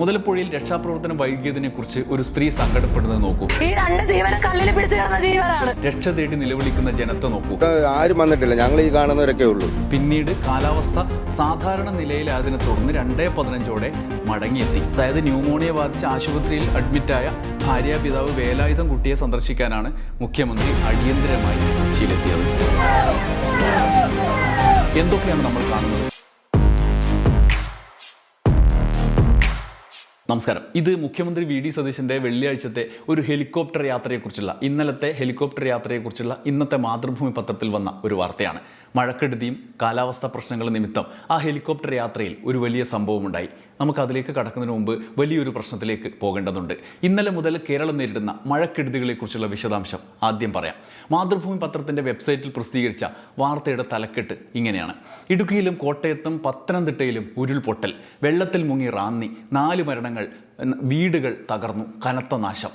മുതലപ്പുഴയിൽ രക്ഷാപ്രവർത്തനം വൈകിയതിനെ കുറിച്ച് ഒരു സ്ത്രീ സങ്കടപ്പെടുന്നത് നോക്കൂ. ഈ രണ്ട് ജീവനെ കല്ലിൽ പിടിച്ചു കിടന്ന ജീവനാണ്. രക്ഷ തേടി നിലവിളിക്കുന്ന ജനത്തെ നോക്കൂ. ആരും വന്നിട്ടില്ല, ഞങ്ങൾ ഈ കാണുന്നവരൊക്കെ ഉള്ളൂ. പിന്നീട് കാലാവസ്ഥ സാധാരണ നിലയിലായതിനെ തുടർന്ന് 2:15 മടങ്ങിയെത്തി. അതായത് ന്യൂമോണിയ ബാധിച്ച് ആശുപത്രിയിൽ അഡ്മിറ്റായ ഭാര്യാപിതാവ് വേലായുധം കുട്ടിയെ സന്ദർശിക്കാനാണ് മുഖ്യമന്ത്രി അടിയന്തരമായി കൊച്ചിയിലെത്തിയത്. എന്തൊക്കെയാണ് നമ്മൾ കാണുന്നത്? നമസ്കാരം. ഇത് മുഖ്യമന്ത്രി വി.ഡി. സതീശന്റെ വെള്ളിയാഴ്ചത്തെ ഒരു ഹെലികോപ്റ്റർ യാത്രയെക്കുറിച്ചുള്ള ഇന്നലത്തെ ഹെലികോപ്റ്റർ യാത്രയെക്കുറിച്ചുള്ള ഇന്നത്തെ മാതൃഭൂമി പത്രത്തിൽ വന്ന ഒരു വാർത്തയാണ്. മഴക്കെടുതിയും കാലാവസ്ഥാ പ്രശ്നങ്ങളും നിമിത്തം ആ ഹെലികോപ്റ്റർ യാത്രയിൽ ഒരു വലിയ സംഭവമുണ്ടായി. നമുക്ക് അതിലേക്ക് കടക്കുന്നതിന് മുമ്പ് വലിയൊരു പ്രശ്നത്തിലേക്ക് പോകേണ്ടതുണ്ട്. ഇന്നലെ മുതൽ കേരളം നേരിടുന്ന മഴക്കെടുതികളെക്കുറിച്ചുള്ള വിശദാംശം ആദ്യം പറയാം. മാതൃഭൂമി പത്രത്തിൻ്റെ വെബ്സൈറ്റിൽ പ്രസിദ്ധീകരിച്ച വാർത്തയുടെ തലക്കെട്ട് ഇങ്ങനെയാണ്: ഇടുക്കിയിലും കോട്ടയത്തും പത്തനംതിട്ടയിലും ഉരുൾപൊട്ടൽ, വെള്ളത്തിൽ മുങ്ങി റാന്നി, 4 മരണങ്ങൾ, വീടുകൾ തകർന്നു, കനത്ത നാശം.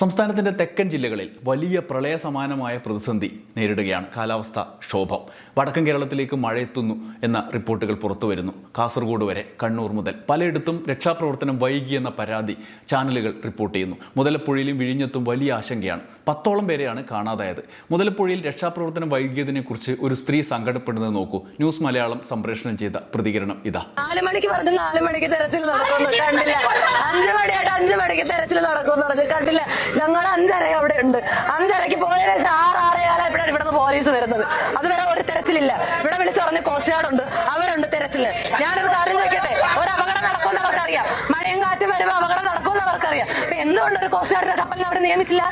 സംസ്ഥാനത്തിൻ്റെ തെക്കൻ ജില്ലകളിൽ വലിയ പ്രളയ സമാനമായ പ്രതിസന്ധി നേരിടുകയാണ്. കാലാവസ്ഥ ക്ഷോഭം. വടക്കൻ കേരളത്തിലേക്ക് മഴയെത്തുന്നു എന്ന റിപ്പോർട്ടുകൾ പുറത്തു വരുന്നു. കാസർഗോഡ് വരെ, കണ്ണൂർ മുതൽ പലയിടത്തും രക്ഷാപ്രവർത്തനം വൈകിയെന്ന പരാതി ചാനലുകൾ റിപ്പോർട്ട് ചെയ്യുന്നു. മുതലപ്പുഴയിലും വിഴിഞ്ഞത്തും വലിയ ആശങ്കയാണ്. 10ഓളം പേരെയാണ് കാണാതായത്. മുതലപ്പുഴയിൽ രക്ഷാപ്രവർത്തനം വൈകിയതിനെക്കുറിച്ച് ഒരു സ്ത്രീ സങ്കടപ്പെടുന്നത് നോക്കൂ. ന്യൂസ് മലയാളം സംപ്രേഷണം ചെയ്ത പ്രതികരണം ഇതാ. 4 മണിക്ക് പറഞ്ഞു 4 മണിക്ക് തെരച്ചിൽ നടക്കുന്നു, കണ്ടില്ല. 5 മണിയായിട്ട് 5 മണിക്ക് തെരച്ചിൽ നടക്കുന്നു, കണ്ടില്ല. ഞങ്ങൾ 5:30 അവിടെ ഉണ്ട്. 5:30 പോയതിനു ശേഷം 6-6:15 ഇവിടെ പോലീസ് വരുന്നത്. അതുവരെ ഒരു തെരച്ചിലില്ല. ഇവിടെ വിളിച്ചു പറഞ്ഞ് കോസ്റ്റ് ഗാർഡ് ഉണ്ട്, അവരുണ്ട് തെരച്ചില്. ഞാനൊരു കാര്യം ചോദിക്കട്ടെ, ഒരു അപകടം നടക്കുമെന്ന് അവർക്കറിയാം. മഴയും കാറ്റും വരുമ്പോൾ അപകടം നടക്കുമെന്ന് അവർക്കറിയാം. എന്തുകൊണ്ട് ഒരു കോസ്റ്റ് ഗാർഡിന്റെ കപ്പലിനെ അവിടെ നിയമിച്ചില്ല?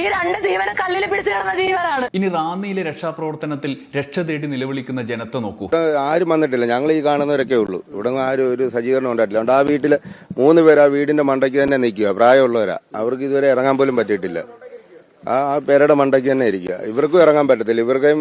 ഈ 2 ജീവനെ കല്ലിൽ പിടിച്ചു കിടന്ന ജീവനാണ്. ഇനി റാന്നിയിലെ രക്ഷാപ്രവർത്തനത്തിൽ രക്ഷ തേടി നിലവിളിക്കുന്ന ജനത്തെ നോക്കൂ. ആരും വന്നിട്ടില്ല, ഞങ്ങൾ ഈ കാണുന്നവരൊക്കെ ഉള്ളൂ. ഇവിടെ ആരും ഒരു സജ്ജീകരണം ഉണ്ടായിട്ടില്ല. ആ വീട്ടില് 3 പേര് ആ വീടിന്റെ മണ്ടയ്ക്ക് തന്നെ നിൽക്കുക, പ്രായമുള്ളവരാ. അവർക്ക് ഇതുവരെ ഇറങ്ങാൻ പോലും പറ്റിയിട്ടില്ല. ആ പേരുടെ മണ്ടയ്ക്ക് തന്നെ ഇരിക്കുക. ഇവർക്കും ഇറങ്ങാൻ പറ്റത്തില്ല, ഇവർക്കും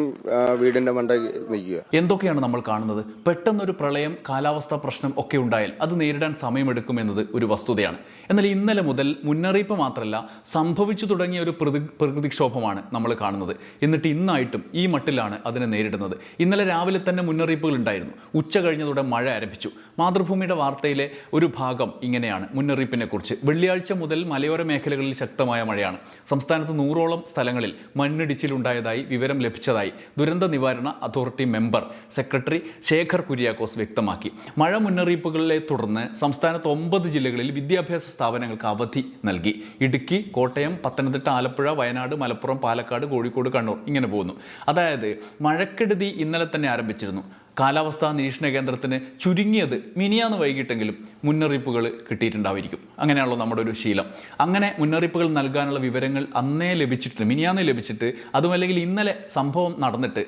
വീടിന്റെ മണ്ടയ്ക്ക് നിൽക്കുക. എന്തൊക്കെയാണ് നമ്മൾ കാണുന്നത്? പെട്ടെന്നൊരു പ്രളയം, കാലാവസ്ഥാ പ്രശ്നം ഒക്കെ ഉണ്ടായാൽ അത് നേരിടാൻ സമയമെടുക്കുമെന്നത് ഒരു വസ്തുതയാണ്. എന്നാൽ ഇന്നലെ മുതൽ മുന്നറിയിപ്പ് മാത്രമല്ല, സംഭവിച്ചു തുടങ്ങിയ ഒരു പ്രകൃതിക്ഷോഭമാണ് നമ്മൾ കാണുന്നത്. എന്നിട്ട് ഇന്നായിട്ടും ഈ മട്ടിലാണ് അതിനെ നേരിടുന്നത്. ഇന്നലെ രാവിലെ തന്നെ മുന്നറിയിപ്പുകൾ ഉണ്ടായിരുന്നു. ഉച്ച കഴിഞ്ഞതോടെ മഴ ആരംഭിച്ചു. മാതൃഭൂമിയുടെ വാർത്തയിലെ ഒരു ഭാഗം ഇങ്ങനെയാണ് മുന്നറിയിപ്പിനെ കുറിച്ച്: വെള്ളിയാഴ്ച മുതൽ മലയോര മേഖലകളിൽ ശക്തമായ മഴയാണ്. സംസ്ഥാനത്ത് 100ഓളം സ്ഥലങ്ങളിൽ മണ്ണിടിച്ചിലുണ്ടായതായി വിവരം ലഭിച്ചതായി ദുരന്ത നിവാരണ authority member secretary Shekhar Kuriakose വ്യക്തമാക്കി. മഴ മുന്നറിയിപ്പുകളെ തുടർന്ന് സംസ്ഥാനത്ത് 9 ജില്ലകളിൽ വിദ്യാഭ്യാസ സ്ഥാപനങ്ങൾക്ക് അവധി നൽകി. ഇടുക്കി, കോട്ടയം, പത്തനംതിട്ട, ആലപ്പുഴ, വയനാട്, മലപ്പുറം, പാലക്കാട്, കോഴിക്കോട്, കണ്ണൂർ ഇങ്ങനെ പോകുന്നു. അതായത് മഴക്കെടുതി ഇന്നലെ തന്നെ ആരംഭിച്ചിരുന്നു. കാലാവസ്ഥാ നിരീക്ഷണ കേന്ദ്രത്തിന് ചുരുങ്ങിയത് മിനിയാന്ന് വൈകിട്ടെങ്കിലും മുന്നറിയിപ്പുകൾ കിട്ടിയിട്ടുണ്ടായിരിക്കും. അങ്ങനെയാണല്ലോ നമ്മുടെ ഒരു ശീലം. അങ്ങനെ മുന്നറിയിപ്പുകൾ നൽകാനുള്ള വിവരങ്ങൾ അന്നേ ലഭിച്ചിട്ട്, മിനിയാന്ന് ലഭിച്ചിട്ട്, അതുമല്ലെങ്കിൽ ഇന്നലെ സംഭവം നടന്നിട്ട്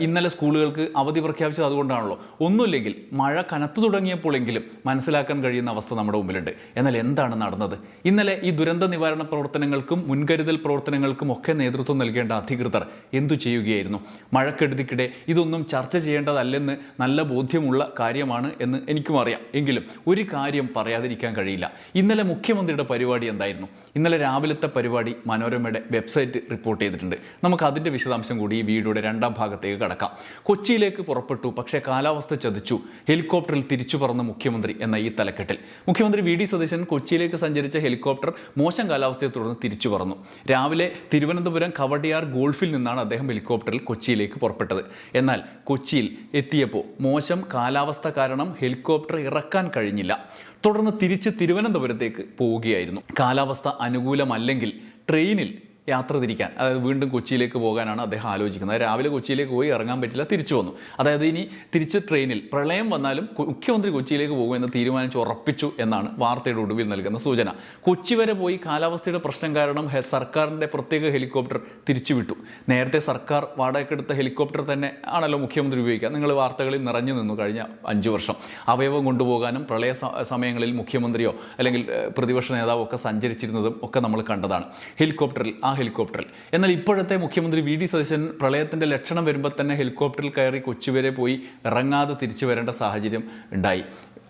ഇന്നലെ സ്കൂളുകൾക്ക് അവധി പ്രഖ്യാപിച്ചത് അതുകൊണ്ടാണല്ലോ. ഒന്നുമില്ലെങ്കിൽ മഴ കനത്തു തുടങ്ങിയപ്പോഴെങ്കിലും മനസ്സിലാക്കാൻ കഴിയുന്ന അവസ്ഥ നമ്മുടെ മുമ്പിലുണ്ട്. എന്നാൽ എന്താണ് നടന്നത്? ഇന്നലെ ഈ ദുരന്ത നിവാരണ പ്രവർത്തനങ്ങൾക്കും മുൻകരുതൽ പ്രവർത്തനങ്ങൾക്കും ഒക്കെ നേതൃത്വം നൽകേണ്ട അധികൃതർ എന്തു ചെയ്യുകയായിരുന്നു? മഴക്കെടുതിക്കിടെ ഇതൊന്നും ചർച്ച ചെയ്യേണ്ടതല്ലെന്ന് നല്ല ബോധ്യമുള്ള കാര്യമാണ് എന്ന് എനിക്കും അറിയാം. എങ്കിലും ഒരു കാര്യം പറയാതിരിക്കാൻ കഴിയില്ല. ഇന്നലെ മുഖ്യമന്ത്രിയുടെ പരിപാടി എന്തായിരുന്നു? ഇന്നലെ രാവിലത്തെ പരിപാടി മനോരമയുടെ വെബ്സൈറ്റ് റിപ്പോർട്ട് ചെയ്തിട്ടുണ്ട്. നമുക്ക് അതിൻ്റെ വിശദാംശം കൂടി ഈ വീഡിയോയുടെ 2ാം ഭാഗത്തേക്ക് കടക്കാം. കൊച്ചിയിലേക്ക് പുറപ്പെട്ടു, പക്ഷേ കാലാവസ്ഥ ചതിച്ചു. ഹെലികോപ്റ്ററിൽ തിരിച്ചു പറന്ന മുഖ്യമന്ത്രി എന്ന ഈ തലക്കെട്ടിൽ മുഖ്യമന്ത്രി വി.ഡി. സതീശൻ കൊച്ചിയിലേക്ക് സഞ്ചരിച്ച ഹെലികോപ്റ്റർ മോശം കാലാവസ്ഥയെ തുടർന്ന് തിരിച്ചു പറന്നു. രാവിലെ തിരുവനന്തപുരം കവടിയാർ ഗോൾഫിൽ നിന്നാണ് അദ്ദേഹം ഹെലികോപ്റ്ററിൽ കൊച്ചിയിലേക്ക് പുറപ്പെട്ടത്. എന്നാൽ കൊച്ചിയിൽ എത്തിയപ്പോൾ മോശം കാലാവസ്ഥ കാരണം ഹെലികോപ്റ്റർ ഇറക്കാൻ കഴിഞ്ഞില്ല. തുടർന്ന് തിരിച്ച് തിരുവനന്തപുരത്തേക്ക് പോവുകയായിരുന്നു. കാലാവസ്ഥ അനുകൂലമല്ലെങ്കിൽ ട്രെയിനിൽ യാത്ര തിരിക്കാൻ, അതായത് വീണ്ടും കൊച്ചിയിലേക്ക് പോകാനാണ് അദ്ദേഹം ആലോചിക്കുന്നത്. രാവിലെ കൊച്ചിയിലേക്ക് പോയി ഇറങ്ങാൻ പറ്റില്ല, തിരിച്ചു വന്നു. അതായത് ഇനി തിരിച്ച് ട്രെയിനിൽ പ്രളയം വന്നാലും മുഖ്യമന്ത്രി കൊച്ചിയിലേക്ക് പോകുമെന്ന് തീരുമാനിച്ച് ഉറപ്പിച്ചു എന്നാണ് വാർത്തയുടെ ഒടുവിൽ നൽകുന്ന സൂചന. കൊച്ചി വരെ പോയി കാലാവസ്ഥയുടെ പ്രശ്നം കാരണം സർക്കാരിൻ്റെ പ്രത്യേക ഹെലികോപ്റ്റർ തിരിച്ചുവിട്ടു. നേരത്തെ സർക്കാർ വാടകയ്ക്കെടുത്ത ഹെലികോപ്റ്റർ തന്നെ ആണല്ലോ മുഖ്യമന്ത്രി ഉപയോഗിക്കുക. നിങ്ങൾ വാർത്തകളിൽ നിറഞ്ഞു നിന്നു കഴിഞ്ഞ 5 വർഷം. അവയവം കൊണ്ടുപോകാനും പ്രളയ സമയങ്ങളിൽ മുഖ്യമന്ത്രിയോ അല്ലെങ്കിൽ പ്രതിപക്ഷ നേതാവോ ഒക്കെ സഞ്ചരിച്ചിരുന്നതും ഒക്കെ നമ്മൾ കണ്ടതാണ് ഹെലികോപ്റ്ററിൽ. ഹെലികോപ്റ്ററിൽ. എന്നാൽ ഇപ്പോഴത്തെ മുഖ്യമന്ത്രി വി.ഡി. സതീശൻ പ്രളയത്തിൻ്റെ ലക്ഷണം വരുമ്പോൾ തന്നെ ഹെലികോപ്റ്ററിൽ കയറി കൊച്ചി വരെ പോയി ഇറങ്ങാതെ തിരിച്ചു വരേണ്ട സാഹചര്യം ഉണ്ടായി.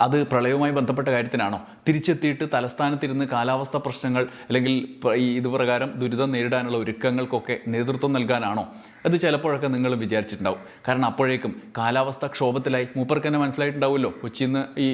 അത് പ്രളയവുമായി ബന്ധപ്പെട്ട കാര്യത്തിനാണോ? തിരിച്ചെത്തിയിട്ട് തലസ്ഥാനത്തിരുന്ന് കാലാവസ്ഥ പ്രശ്നങ്ങൾ അല്ലെങ്കിൽ ഈ ഇതുപ്രകാരം ദുരിതം നേരിടാനുള്ള ഒരുക്കങ്ങൾക്കൊക്കെ നേതൃത്വം നൽകാനാണോ? അത് ചിലപ്പോഴൊക്കെ നിങ്ങൾ വിചാരിച്ചിട്ടുണ്ടാവും. കാരണം അപ്പോഴേക്കും കാലാവസ്ഥ ക്ഷോഭത്തിലായി. മൂപ്പർക്ക് തന്നെ മനസ്സിലായിട്ടുണ്ടാവുമല്ലോ കൊച്ചിയിൽ നിന്ന് ഈ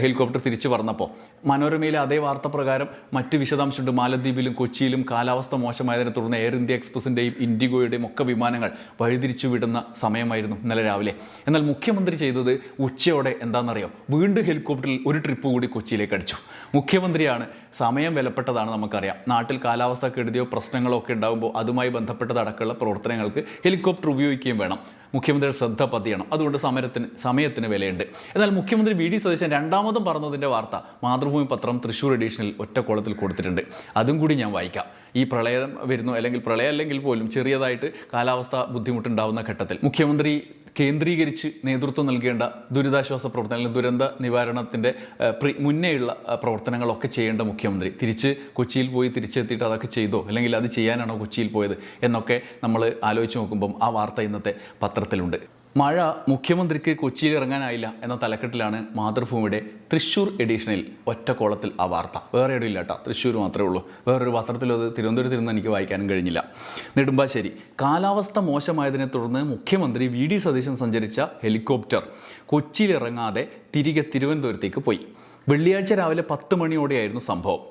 ഹെലികോപ്റ്റർ തിരിച്ചു പറഞ്ഞപ്പോൾ. മനോരമയിലെ അതേ വാർത്ത പ്രകാരം മറ്റ് വിശദാംശമുണ്ട്. മാലദ്വീപിലും കൊച്ചിയിലും കാലാവസ്ഥ മോശമായതിനെ തുടർന്ന് എയർ ഇന്ത്യ എക്സ്പ്രസിൻ്റെയും ഇൻഡിഗോയുടെയും ഒക്കെ വിമാനങ്ങൾ വഴിതിരിച്ചു വിടുന്ന സമയമായിരുന്നു ഇന്നലെ രാവിലെ. എന്നാൽ മുഖ്യമന്ത്രി ചെയ്തത് ഉച്ചയോടെ എന്താണെന്നറിയോ? വീണ്ടും ഹെലികോപ്റ്ററിൽ ഒരു ട്രിപ്പ് കൂടി കൊച്ചിയിലേക്ക് അടിച്ചു. മുഖ്യമന്ത്രിയാണ്. സമയം വിലപ്പെട്ടതാണ്, നമുക്കറിയാം. നാട്ടിൽ കാലാവസ്ഥ കെടുതിയോ പ്രശ്നങ്ങളോ ഒക്കെ ഉണ്ടാകുമ്പോൾ അതുമായി ബന്ധപ്പെട്ടതടക്കമുള്ള പ്രവർത്തനങ്ങൾക്ക് ഹെലികോപ്റ്റർ ഉപയോഗിക്കുകയും വേണം. മുഖ്യമന്ത്രിയുടെ ശ്രദ്ധ പതിയണം. അതുകൊണ്ട് സമയത്തിന് വിലയുണ്ട്. എന്നാൽ മുഖ്യമന്ത്രി വി.ഡി. സതീശൻ രണ്ടാമതും പറഞ്ഞതിൻ്റെ വാർത്ത മാതൃഭൂമി പത്രം തൃശ്ശൂർ എഡിഷനിൽ ഒറ്റക്കോളത്തിൽ കൊടുത്തിട്ടുണ്ട്. അതും കൂടി ഞാൻ വായിക്കാം. ഈ പ്രളയം വരുന്നു, അല്ലെങ്കിൽ പ്രളയം അല്ലെങ്കിൽ പോലും ചെറിയതായിട്ട് കാലാവസ്ഥ ബുദ്ധിമുട്ടുണ്ടാവുന്ന ഘട്ടത്തിൽ മുഖ്യമന്ത്രി കേന്ദ്രീകരിച്ച് നേതൃത്വം നൽകേണ്ട ദുരിതാശ്വാസ പ്രവർത്തനങ്ങൾ, ദുരന്ത നിവാരണത്തിൻ്റെ മുന്നേയുള്ള പ്രവർത്തനങ്ങളൊക്കെ ചെയ്യേണ്ട മുഖ്യമന്ത്രി തിരിച്ച് കൊച്ചിയിൽ പോയി തിരിച്ചെത്തിയിട്ട് അതൊക്കെ ചെയ്തോ, അല്ലെങ്കിൽ അത് ചെയ്യാനാണോ കൊച്ചിയിൽ പോയത് എന്നൊക്കെ നമ്മൾ ആലോചിച്ച് നോക്കുമ്പം ആ വാർത്ത ഇന്നത്തെ പത്രത്തിലുണ്ട്. മഴ മുഖ്യമന്ത്രിക്ക് കൊച്ചിയിൽ ഇറങ്ങാനായില്ല എന്ന തലക്കെട്ടിലാണ് മാതൃഭൂമിയുടെ തൃശ്ശൂർ എഡിഷനിൽ ഒറ്റക്കോളത്തിൽ ആ വാർത്ത. വേറെ എവിടെയും ഇല്ല കേട്ടോ, തൃശ്ശൂർ മാത്രമേ ഉള്ളൂ. വേറൊരു പത്രത്തിലും അത് തിരുവനന്തപുരത്തിരുന്ന് എനിക്ക് വായിക്കാനും കഴിഞ്ഞില്ല. നെടുമ്പാശ്ശേരി കാലാവസ്ഥ മോശമായതിനെ തുടർന്ന് മുഖ്യമന്ത്രി വി.ഡി. സതീശൻ സഞ്ചരിച്ച ഹെലികോപ്റ്റർ കൊച്ചിയിൽ ഇറങ്ങാതെ തിരികെ തിരുവനന്തപുരത്തേക്ക് പോയി. വെള്ളിയാഴ്ച രാവിലെ 10 മണിയോടെയായിരുന്നു സംഭവം.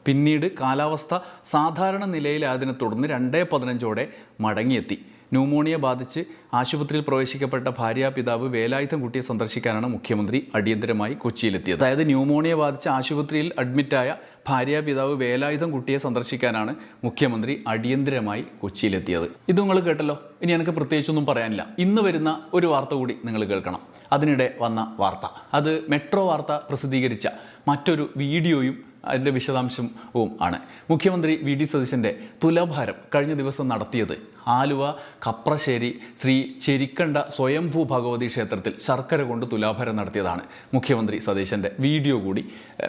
പിന്നീട് കാലാവസ്ഥ സാധാരണ നിലയിലായതിനെ തുടർന്ന് 2:15 മടങ്ങിയെത്തി. ന്യൂമോണിയ ബാധിച്ച് ആശുപത്രിയിൽ പ്രവേശിക്കപ്പെട്ട ഭാര്യാപിതാവ് വേലായുധം കുട്ടിയെ സന്ദർശിക്കാനാണ് മുഖ്യമന്ത്രി അടിയന്തരമായി കൊച്ചിയിലെത്തിയത്. അതായത് ന്യൂമോണിയ ബാധിച്ച് ആശുപത്രിയിൽ അഡ്മിറ്റായ ഭാര്യാപിതാവ് വേലായുധം കുട്ടിയെ സന്ദർശിക്കാനാണ് മുഖ്യമന്ത്രി അടിയന്തരമായി കൊച്ചിയിലെത്തിയത്. ഇത് നിങ്ങൾ കേട്ടല്ലോ. ഇനി എനിക്ക് പ്രത്യേകിച്ചൊന്നും പറയാനില്ല. ഇന്ന് വരുന്ന ഒരു വാർത്ത കൂടി നിങ്ങൾ കേൾക്കണം. അതിനിടെ വന്ന വാർത്ത, അത് മെട്രോ വാർത്ത പ്രസിദ്ധീകരിച്ച മറ്റൊരു വീഡിയോയും അതിൻ്റെ വിശദാംശവും ആണ്. മുഖ്യമന്ത്രി വി.ഡി. സതീശൻ്റെ തുലാഭാരം കഴിഞ്ഞ ദിവസം നടത്തിയത് ആലുവ കപ്രശ്ശേരി ശ്രീ ചെരിക്കണ്ട സ്വയംഭൂ ഭഗവതി ക്ഷേത്രത്തിൽ ശർക്കര കൊണ്ട് തുലാഭാരം നടത്തിയതാണ്. മുഖ്യമന്ത്രി സതീശൻ്റെ വീഡിയോ കൂടി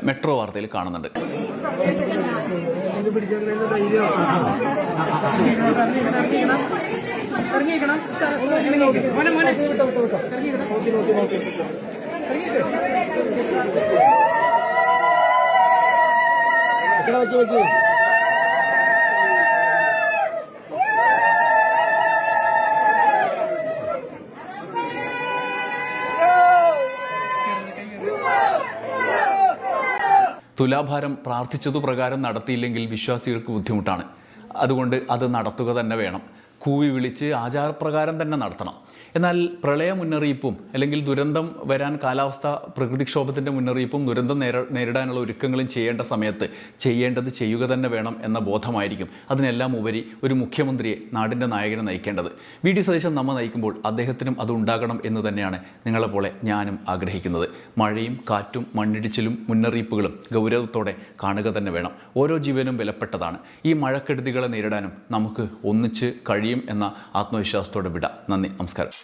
മെട്രോ വാർത്തയിൽ കാണുന്നുണ്ട്. തുലാഭാരം പ്രാർത്ഥിച്ചതു പ്രകാരം നടത്തിയില്ലെങ്കിൽ വിശ്വാസികൾക്ക് ബുദ്ധിമുട്ടാണ്. അതുകൊണ്ട് അത് നടത്തുക തന്നെ വേണം. കൂവി വിളിച്ച് ആചാരപ്രകാരം തന്നെ നടത്തണം. എന്നാൽ പ്രളയ മുന്നറിയിപ്പും അല്ലെങ്കിൽ ദുരന്തം വരാൻ കാലാവസ്ഥ പ്രകൃതിക്ഷോഭത്തിൻ്റെ മുന്നറിയിപ്പും ദുരന്തം നേരിടാനുള്ള ഒരുക്കങ്ങളും ചെയ്യേണ്ട സമയത്ത് ചെയ്യേണ്ടത് ചെയ്യുക തന്നെ വേണം എന്ന ബോധമായിരിക്കും അതിനെല്ലാം ഉപരി ഒരു മുഖ്യമന്ത്രിയെ, നാടിൻ്റെ നായകനെ നയിക്കേണ്ടത്. വി.ഡി. സതീശൻ നമ്മെ നയിക്കുമ്പോൾ അദ്ദേഹത്തിനും അത് ഉണ്ടാകണം എന്ന് തന്നെയാണ് നിങ്ങളെപ്പോലെ ഞാനും ആഗ്രഹിക്കുന്നത്. മഴയും കാറ്റും മണ്ണിടിച്ചിലും മുന്നറിയിപ്പുകളും ഗൗരവത്തോടെ കാണുക തന്നെ വേണം. ഓരോ ജീവനും വിലപ്പെട്ടതാണ്. ഈ മഴക്കെടുതികളെ നേരിടാനും നമുക്ക് ഒന്നിച്ച് കഴിയും എന്ന ആത്മവിശ്വാസത്തോടെ വിടാം. നന്ദി, നമസ്കാരം.